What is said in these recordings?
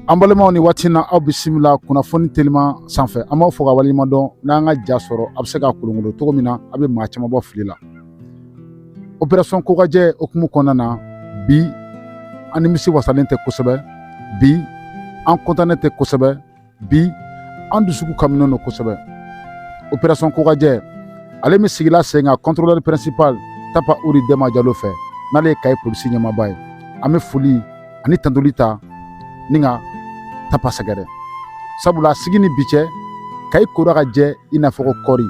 An balimaw ni waati na aw bisimila kunnafoni telima sanfɛ an b'aw fɔ ka waleɲuman dɔn n'an ka ja sɔrɔ a bɛ se ka kolonkolon cogo min na a bɛ maa caman bɔ fili la. Opération Kokajɛ okumu kɔnɔna na bi an nimisi wasalen tɛ kosɛbɛ, bi an kɔntannen tɛ kosɛbɛ, bi an dusuku kaminen don kosɛbɛ. Opération Kokajɛ ale min sigila sen kan contrôleur principal Tapa Uri Dɛma Jalo fɛ n'ale ye Kayi polisi ɲɛmaaba ye. An bɛ foli ani tantoli ta ni ka Tapa sɛgɛrɛ sabula sigi ni bi cɛ Kayi kora ka jɛ i n'a fɔ ko kɔri.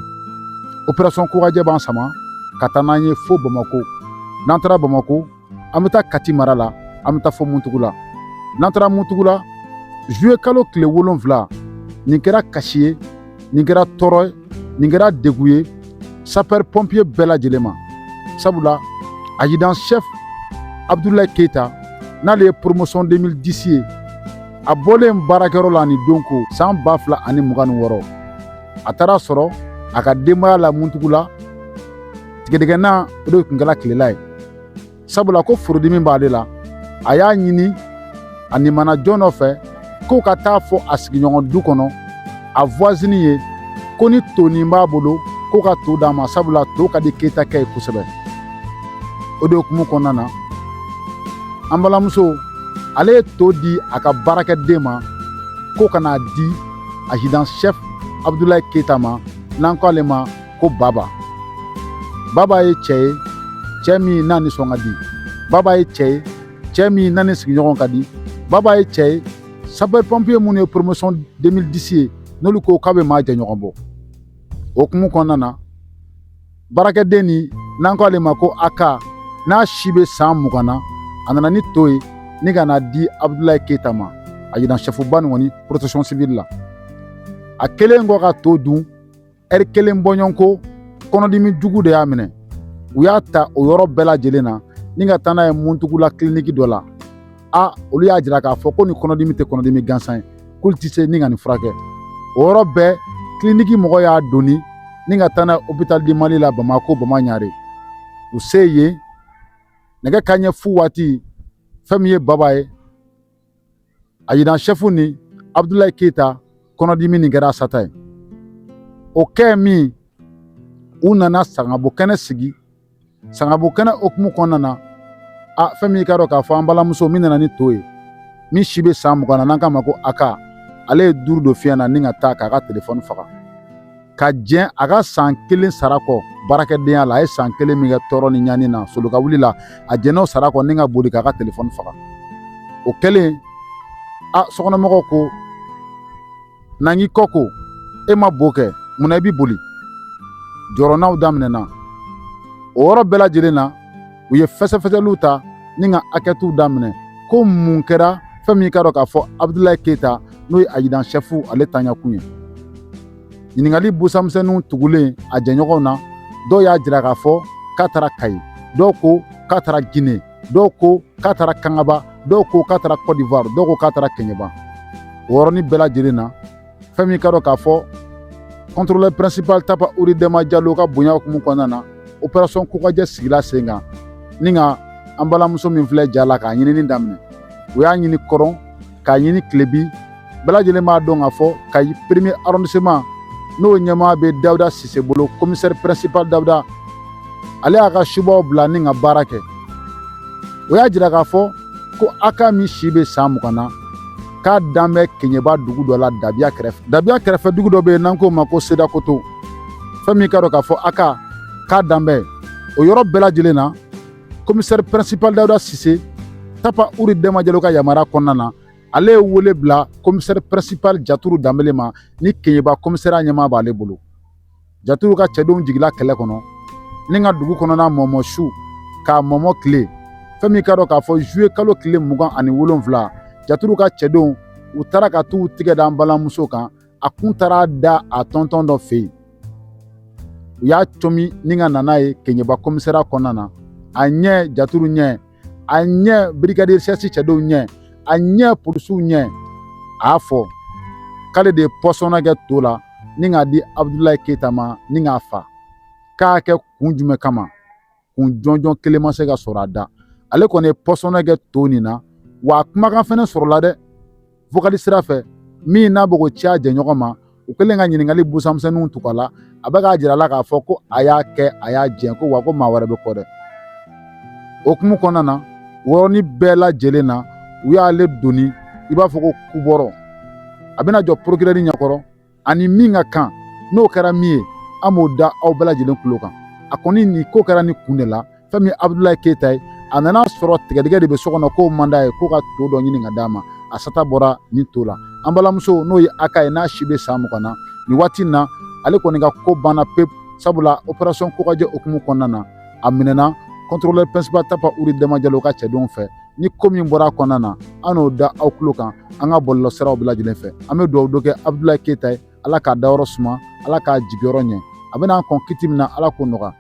Opération Kokajɛ b'an sama ka taa n'an ye fo Bamako. N'an taara Bamako an bɛ taa Kati mara la, an bɛ taa fo Muntugu la. N'an taara Muntugu la juillet kalo tile 7 nin kɛra kasi ye, nin kɛra tɔɔrɔ ye, nin kɛra degun ye sapeur pompier bɛɛ lajɛlen ma. Sabula adjudant chef Abdoulaye Keita n'ale ye promotion 2010 ye a bɔlen baarakɛyɔrɔ la ni don ko san 2026 a taara sɔrɔ a ka denbaya la Muntugu la tigɛdɛgɛna o de tun kɛra tilela ye. Sabula ko forodimi b'ale la a y'a ɲini a nimana jɔn dɔ fɛ ko ka taa fɔ a sigiɲɔgɔn du kɔnɔ a voisine ye ko ni to nin b'a bolo ko ka to d'a ma sabula to ka di Keita ye kosɛbɛ. O de hukumu kɔnɔna na an balimamuso ale ye to di a ka baarakɛden ma ko ka n'a di adjudant chef Abdoulaye Keita ma n'an ko ale ma ko Baba. Baba ye cɛ ye cɛ min n'a nisɔn ka di. Baba ye cɛ ye cɛ min n'a ni sigiɲɔgɔn ka di. Baba ye cɛ ye sapeur pompier minnu ye promotion 2010 ye n'olu ko k'a bɛ maa jɛ ɲɔgɔn bɔ. O hukumu kɔnɔna na baarakɛden ni n'an ko ale ma ko Aka n'a si bɛ san 20 na a nana ni to ye ni ka n'a di Abdoulaye Keita ma adjudant chef ba nin kɔni protection civile la. A kelen kɔ ka to dun heure kelen bɔɲɔgɔn ko kɔnɔdimi jugu de y'a minɛ. U y'a ta o yɔrɔ bɛɛ lajɛlen na ni ka taa n'a ye Muntugu la clinique dɔ la. Olu y'a jira k'a fɔ ko ni kɔnɔdimi tɛ kɔnɔdimi gansan ye k'olu tɛ se ni ka nin furakɛ. O yɔrɔ bɛɛ clinique mɔgɔ y'a donni ni ka taa n'a ye hôpital du Mali la Bamako Bamaɲare. U se yen nɛgɛ kanɲɛ fu waati fɛn min ye Baba ye adjudant chef ni Abdoulaye Keita kɔnɔdimi nin kɛra a sata ye. O kɛ min u nana sangabokɛnɛ sigi. Sangabokɛnɛ hukumu kɔnɔna na fɛn min ka dɔn k'a fɔ an balimamuso min nana ni to ye min si bɛ san 20 na n'an k'a ma ko Aka ale ye duuru dɔ fiyɛ na ni ka taa k'a ka telefɔni faga ka jɛn a ka san 1 sara kɔ baarakɛdenya la a ye san 1 min kɛ tɔɔrɔ ni ɲani na soloka wuli la a jɛn'o sara kɔ ni ka boli k'a ka telefɔni faga. O kɛlen sokɔnɔmɔgɔw ko n'an k'i kɔ ko e ma bo kɛ munna i b'i boli jɔrɔnaw daminɛna. O yɔrɔ bɛɛ lajɛlen na u ye fɛsɛfɛsɛliw ta ni ka enquêtew daminɛ ko mun kɛra fɛn min ka dɔn k'a fɔ Abdoulaye Keita n'o ye adjudant chef ale taɲakun ye. Ɲininkali busamisɛnninw tugulen a jɛɲɔgɔnw na dɔw y'a jira k'a fɔ k'a taara Kayi, dɔw ko k'a taara Guinée, dɔw ko k'a taara Kangaba, dɔw ko k'a taara Côte d'Ivoire, dɔw ko k'a taara Kɛɲɛba. O yɔrɔnin bɛɛ lajɛlen na fɛn min ka dɔn k'a fɔ contrôleur principal Tapa Uri Dɛma Jalo ka bonya hukumu kɔnɔna na opération Kokajɛ sigila sen kan ni ka an balimamuso min filɛ ja la k'a ɲinini daminɛ. U y'a ɲini kɔrɔn k'a ɲini Tilebi bɛɛ lajɛlen b'a dɔn k'a fɔ Kayi premier arrondissement n'o ɲɛmaa bɛ Dawuda Sise bolo commissaire principal Dawuda ale y'a ka subaw bila ni ka baara kɛ. O y'a jira k'a fɔ ko Aka min si bɛ san 20 na k'a dan bɛ Kɛɲɛba dugu dɔ la Dabiya kɛrɛfɛ. Dabiya kɛrɛfɛ dugu dɔ bɛ yen n'an k'o ma ko Sedakoto. Fɛn min ka dɔn k'a fɔ Aka k'a dan bɛ o yɔrɔ bɛɛ lajɛlen na commissaire principal Dawuda Sise Tapa Uri Dɛma Jalo ka yamaruya kɔnɔna na ale ye wele bila commissaire principal Jaturu Danbele ma ni Kɛɲɛba commissaire ɲɛmaa b'ale bolo. Jaturu ka cɛdenw jigila kɛlɛ kɔnɔ ni ka dugu kɔnɔna mɔmɔ su k'a mɔmɔ tile. Fɛn min ka dɔn k'a fɔ juillet kalo tile 27 Jaturu ka cɛdenw u taara ka t'u tigɛ da an balimamuso kan a kun taara da a tɔntɔn dɔ fɛ yen. U y'a comi ni ka nana ye Kɛɲɛba commissaire kɔnɔna na a ɲɛ Jaturu ɲɛ a ɲɛ brigadier chef cɛdenw ɲɛ a ɲɛ polisiw ɲɛ a y'a fɔ k'ale de ye pɔsɔnna kɛ to la ni k'a di Abdoulaye Keita ma ni k'a fa k'a kɛ kun jumɛn kama kun jɔnjɔn kelen ma se ka sɔrɔ a da ale kɔni ye pɔsɔnna kɛ to nin na wa a kumakan fɛnɛ sɔrɔla dɛ vocal sira fɛ min n'a bɛ k'o ci a jɛɲɔgɔn ma u kɛlen ka ɲininkali busanmisɛnninw tugu a la a bɛ k'a jira a la k'a fɔ ko a y'a kɛ a y'a jɛn ko wa ko maa wɛrɛ bɛ kɔ dɛ o hukumu kɔnɔna na wɔrɔnin bɛɛ lajɛlen na u y'ale doni i b'a fɔ ko kubɔrɔ a bɛna jɔ procureur ɲɛkɔrɔ ani min ka kan n'o kɛra min ye an b'o da aw bɛɛ lajɛlen tulo kan a kɔni nin ko kɛra nin kun de la fɛn min Abudulayi Keyita ye a nana sɔrɔ tigɛdigɛ de bɛ so kɔnɔ k'o man d'a ye k'o ka to dɔ ɲini ka d'a ma a sata bɔra nin to la an balimamuso n'o ye Aka ye n'a si bɛ san 20 na nin waati in na ale kɔni ka ko banna pewu sabula opération Kokajɛ hukumu kɔnɔna na a minɛna contrôleur principal Tapa Uri Dɛma Jalo ka cɛdenw fɛ ni ko min bɔra a kɔnɔna na an n'o da aw tulo kan an ka bɔlɔlɔsiraw bɛɛ lajɛlen fɛ an bɛ dugawu dɔ kɛ Abudulayi Keyita ye Ala k'a dayɔrɔ suma Ala k'a jigiyɔrɔ ɲɛ a bɛna kɔn kiti min na Ala k'o nɔgɔya